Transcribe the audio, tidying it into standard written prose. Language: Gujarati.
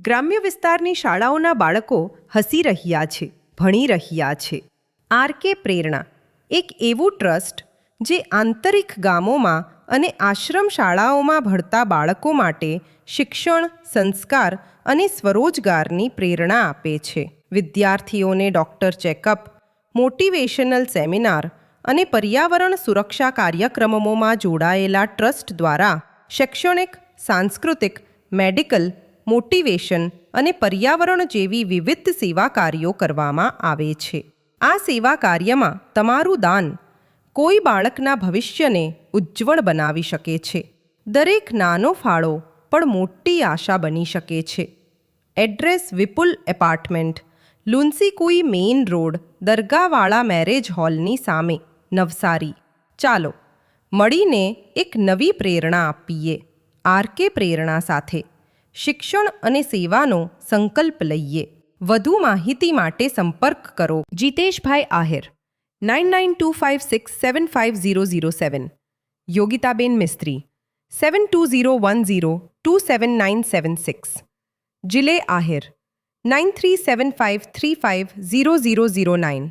ગ્રામ્ય વિસ્તારની શાળાઓના બાળકો હસી રહ્યા છે, ભણી રહ્યા છે. આરકે પ્રેરણા એક એવું ટ્રસ્ટ જે આંતરિક ગામોમાં અને આશ્રમ શાળાઓમાં ભણતા બાળકો માટે શિક્ષણ, સંસ્કાર અને સ્વરોજગારની પ્રેરણા આપે છે. વિદ્યાર્થીઓને ડૉક્ટર ચેકઅપ, મોટિવેશનલ સેમિનાર અને પર્યાવરણ સુરક્ષા કાર્યક્રમોમાં જોડાયેલા ટ્રસ્ટ દ્વારા શૈક્ષણિક, સાંસ્કૃતિક, મેડિકલ, મોટિવેશન અને પર્યાવરણ જેવી વિવિધ સેવા કાર્યો કરવામાં આવે છે. આ સેવા કાર્યમાં તમારું દાન કોઈ બાળકના ભવિષ્યને ઉજ્જવળ બનાવી શકે છે. દરેક નાનો ફાળો પણ મોટી આશા બની શકે છે. Address: Vipul apartment, Lunsikui main road, દરગાહવાળા મેરેજ હોલની સામે, નવસારી. ચાલો મળીને એક નવી પ્રેરણા આપીએ. આરકે પ્રેરણા સાથે શિક્ષણ અને સેવાનો સંકલ્પ લઈએ. વધુ માહિતી માટે સંપર્ક કરો જીતેશભાઈ આહિર 9925675007, યોગિતાબેન મિસ્ત્રી 7201027976, જિલે આહિર 9375350009.